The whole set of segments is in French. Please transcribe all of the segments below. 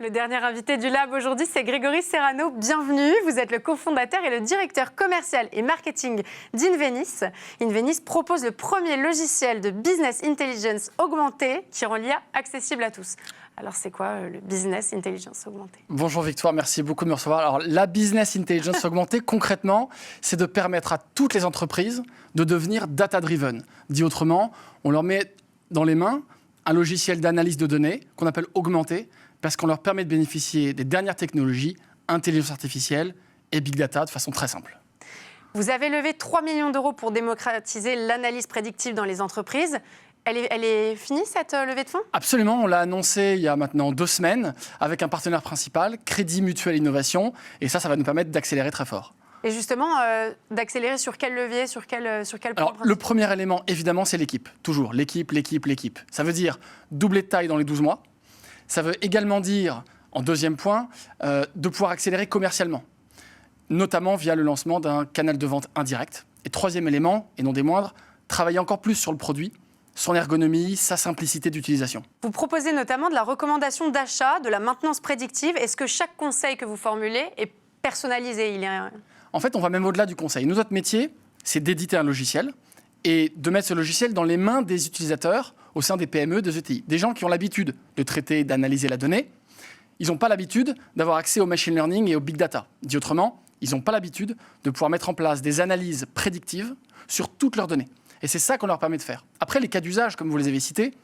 Le dernier invité du Lab aujourd'hui, c'est Grégory Serrano. Bienvenue. Vous êtes le cofondateur et le directeur commercial et marketing d'Invenis. Invenis propose le premier logiciel de business intelligence augmentée qui rend l'IA accessible à tous. Alors, c'est quoi le business intelligence augmentée? Bonjour Victoire, merci beaucoup de me recevoir. Alors, la business intelligence augmentée, concrètement, c'est de permettre à toutes les entreprises de devenir data-driven. Dit autrement, on leur met dans les mains un logiciel d'analyse de données qu'on appelle augmenté, parce qu'on leur permet de bénéficier des dernières technologies, intelligence artificielle et big data de façon très simple. Vous avez levé 3 millions d'euros pour démocratiser l'analyse prédictive dans les entreprises. Elle est finie, cette levée de fonds? Absolument, on l'a annoncé il y a maintenant 2 semaines avec un partenaire principal, Crédit Mutuel Innovation, et ça va nous permettre d'accélérer très fort. Et justement, d'accélérer sur quel levier, sur quel point? Alors, le premier élément, évidemment, c'est l'équipe. Toujours, l'équipe. Ça veut dire doubler de taille dans les 12 mois. Ça veut également dire, en deuxième point, de pouvoir accélérer commercialement, notamment via le lancement d'un canal de vente indirect. Et troisième élément, et non des moindres, travailler encore plus sur le produit, son ergonomie, sa simplicité d'utilisation. Vous proposez notamment de la recommandation d'achat, de la maintenance prédictive. Est-ce que chaque conseil que vous formulez est personnalisé? En fait, on va même au-delà du conseil. Nous, notre métier, c'est d'éditer un logiciel et de mettre ce logiciel dans les mains des utilisateurs au sein des PME, des ETI. Des gens qui ont l'habitude de traiter, d'analyser la donnée. Ils n'ont pas l'habitude d'avoir accès au machine learning et au big data. Dit autrement, ils n'ont pas l'habitude de pouvoir mettre en place des analyses prédictives sur toutes leurs données. Et c'est ça qu'on leur permet de faire. Après, les cas d'usage, comme vous les avez cités,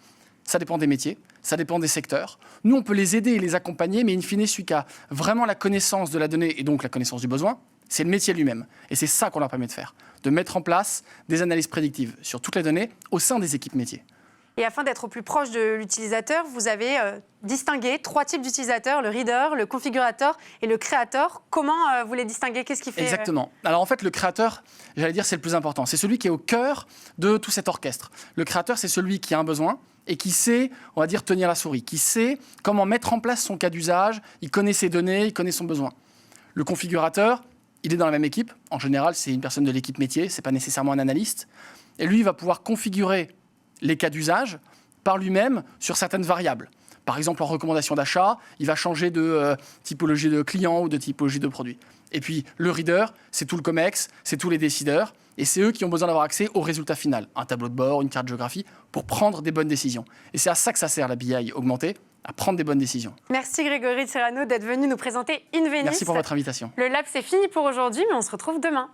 ça dépend des métiers, ça dépend des secteurs. Nous, on peut les aider et les accompagner, mais in fine, celui qui a vraiment la connaissance de la donnée et donc la connaissance du besoin, c'est le métier lui-même. Et c'est ça qu'on leur permet de faire, de mettre en place des analyses prédictives sur toutes les données au sein des équipes métiers. Et afin d'être au plus proche de l'utilisateur, vous avez distingué 3 types d'utilisateurs, le reader, le configurateur et le créateur. Comment vous les distinguez? Qu'est-ce qui fait... Exactement. Alors en fait, le créateur, j'allais dire, c'est le plus important. C'est celui qui est au cœur de tout cet orchestre. Le créateur, c'est celui qui a un besoin et qui sait, on va dire, tenir la souris, qui sait comment mettre en place son cas d'usage, il connaît ses données, il connaît son besoin. Le configurateur, il est dans la même équipe. En général, c'est une personne de l'équipe métier, ce n'est pas nécessairement un analyste. Et lui, il va pouvoir configurer les cas d'usage par lui-même sur certaines variables. Par exemple, en recommandation d'achat, il va changer de typologie de client ou de typologie de produit. Et puis, le reader, c'est tout le COMEX, c'est tous les décideurs, et c'est eux qui ont besoin d'avoir accès au résultat final, un tableau de bord, une carte géographie, pour prendre des bonnes décisions. Et c'est à ça que ça sert, la BI augmentée, à prendre des bonnes décisions. Merci Grégory Serrano d'être venu nous présenter Invenis. Merci pour votre invitation. Le Lab, c'est fini pour aujourd'hui, mais on se retrouve demain.